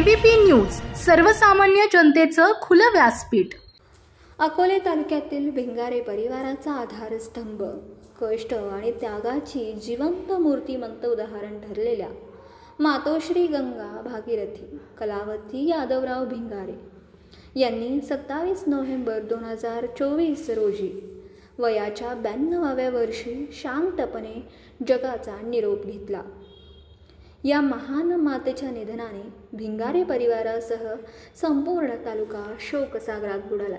ABP news, सर्वसामान्य जनतेचं खुलं व्यासपीठ। अकोले तालुक्यातील भिंगारे परिवाराचा आधारस्तंभ, कष्ट आणि त्यागाची जिवंत मूर्तिमंत उदाहरण ठरलेल्या मातोश्री गंगा भागीरथी कलावती यादवराव भिंगारे यांनी 27 नोव्हेंबर 2024 रोजी वयाच्या 92व्या वर्षी शांतपणे जगाचा निरोप घेतला। या महान मातेच्या निधनाने भिंगारे परिवारासह संपूर्ण तालुका शोकसागरात बुडाला।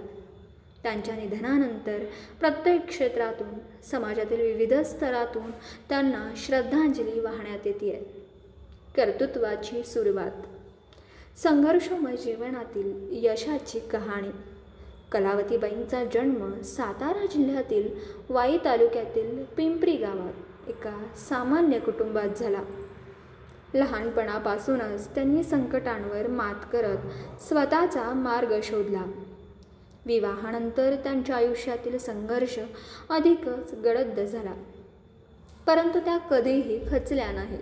त्यांच्या निधनानंतर प्रत्येक क्षेत्रातून, समाजातील विविध स्तरातून त्यांना श्रद्धांजली वाहण्यात येते। कर्तृत्वाची सुरुवात, संघर्षमय जीवनातील यशाची कहाणी। कलावतीबाईंचा जन्म सातारा जिल्ह्यातील वाई तालुक्यातील पिंपरी गावात एका सामान्य कुटुंबात झाला। लहानपणापासूनच त्यांनी संकटांवर मात करत स्वतःचा मार्ग शोधला। विवाहानंतर त्यांच्या आयुष्यातील संघर्ष अधिकच गडद झाला, परंतु त्या कधीही खचल्या नाही।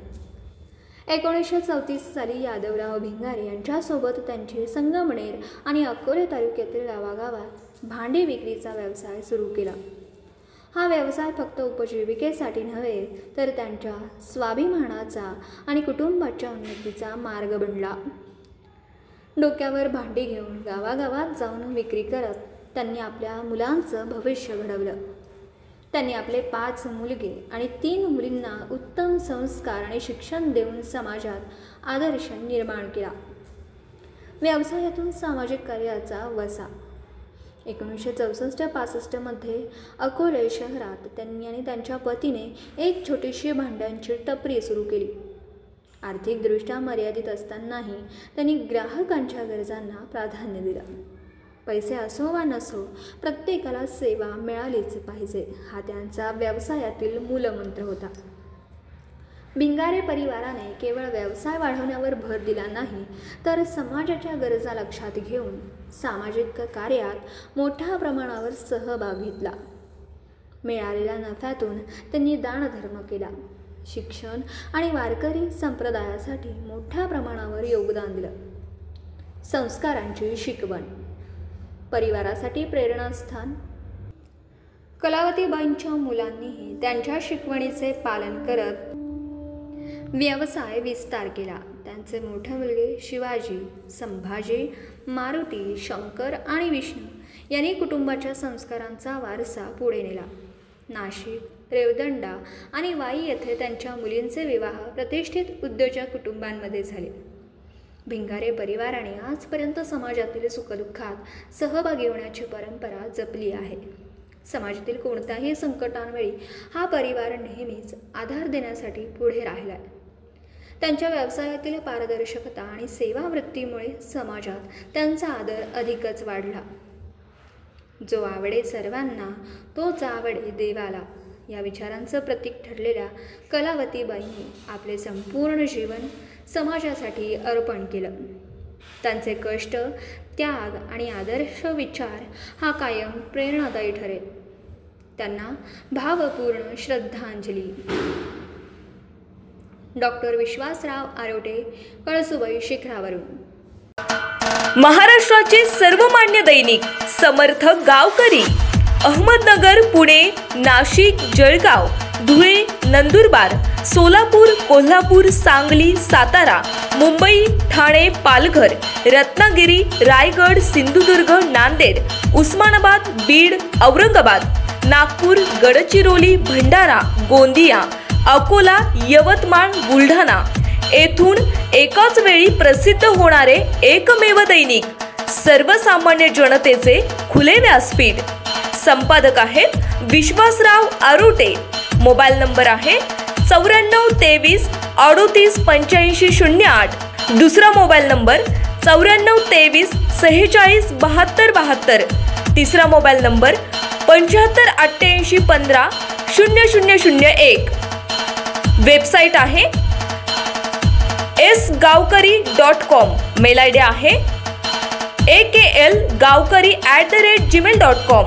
1934 साली यादवराव भिंगारे यांच्यासोबत त्यांचे संगमनेर आणि अकोले तालुक्यातील गावागावात भांडी विक्रीचा व्यवसाय सुरू केला। हा व्यवसाय फक्त उपजीविकेसाठी नव्हे, तर त्यांच्या स्वाभिमानाचा आणि कुटुंबाच्या उन्नतीचा मार्ग बनला। डोक्यावर भांडी घेऊन गावागावात जाऊन विक्री करत त्यांनी आपल्या मुलांचं भविष्य घडवलं। त्यांनी आपले 5 मुलगे आणि 3 मुलींना उत्तम संस्कार आणि शिक्षण देऊन समाजात आदर्श निर्माण केला। व्यवसायातून सामाजिक कार्याचा वसा। 1964-65 मध्ये अकोले शहरात त्यांनी आणि त्यांच्या पतीने एक छोटीशी भांड्यांची टपरी सुरू केली। आर्थिकदृष्ट्या मर्यादित असतानाही त्यांनी ग्राहकांच्या गरजांना प्राधान्य दिलं। पैसे असो वा नसो, प्रत्येकाला सेवा मिळालीच पाहिजे, हा त्यांचा व्यवसायातील मूलमंत्र होता। भिंगारे परिवाराने केवळ व्यवसाय वाढवण्यावर भर दिला नाही, तर समाजाच्या गरजा लक्षात घेऊन सामाजिक कार्यात मोठ्या प्रमाणावर सहभाग घेतला। मिळालेल्या नफ्यातून त्यांनी दानधर्म केला, शिक्षण आणि वारकरी संप्रदायासाठी मोठ्या प्रमाणावर योगदान दिलं। संस्कारांची शिकवण, परिवारासाठी प्रेरणास्थान। कलावतीबाईंच्या मुलांनीही त्यांच्या शिकवणीचे पालन करत व्यवसाय विस्तार केला। त्यांचे मोठे मुलगे शिवाजी, संभाजी, मारुती, शंकर आणि विष्णू यांनी कुटुंबाच्या संस्कारांचा वारसा पुढे नेला। नाशिक, रेवदंडा आणि वाई येथे त्यांच्या मुलींचे विवाह प्रतिष्ठित उद्योजक कुटुंबांमध्ये झाले। भिंगारे परिवाराने आजपर्यंत समाजातील सुखदुःखात सहभागी होण्याची परंपरा जपली आहे। समाजातील कोणत्याही संकटांवेळी हा परिवार नेहमीच आधार देण्यासाठी पुढे राहिला आहे। त्यांच्या व्यवसायातील पारदर्शकता आणि सेवावृत्तीमुळे समाजात त्यांचा आदर अधिकच वाढला। जो आवडे सर्वांना तोच आवडे देवाला, या विचारांचं प्रतीक ठरलेल्या कलावतीबाईंनी आपले संपूर्ण जीवन समाजासाठी अर्पण केलं। त्यांचे कष्ट, त्याग आणि आदर्श विचार हा कायम प्रेरणादायी ठरेल। त्यांना भावपूर्ण श्रद्धांजली। डॉक्टर विश्वासराव आरोटे, कळसुबाई शिखरावरून। महाराष्ट्राचे सर्वमान्य दैनिक समर्थ गावकरी, अहमदनगर, पुणे, नाशिक, जळगाव, धुळे, नंदुरबार, सोलापूर, कोल्हापूर, सांगली, सातारा, मुंबई, ठाणे, पालघर, रत्नागिरी, रायगड, सिंधुदुर्ग, नांदेड, उस्मानाबाद, बीड, औरंगाबाद, नागपूर, गडचिरोली, भंडारा, गोंदिया, अकोला, यवतमाळ, बुलढाणा येथून एकाच वेळी प्रसिद्ध होणारे एकमेव दैनिक, सर्वसामान्य जनतेचे खुले व्यासपीठ। संपादक आहेत विश्वासराव आरोटे। मोबाईल नंबर आहे 9423 38 85 08। दुसरा मोबाईल नंबर 9423 46 72 72। तिसरा मोबाईल नंबर 75 88 15 0001। वेबसाईट आहे sgavkari.com। मेल आयडी आहे akl gavkari@gmail.com।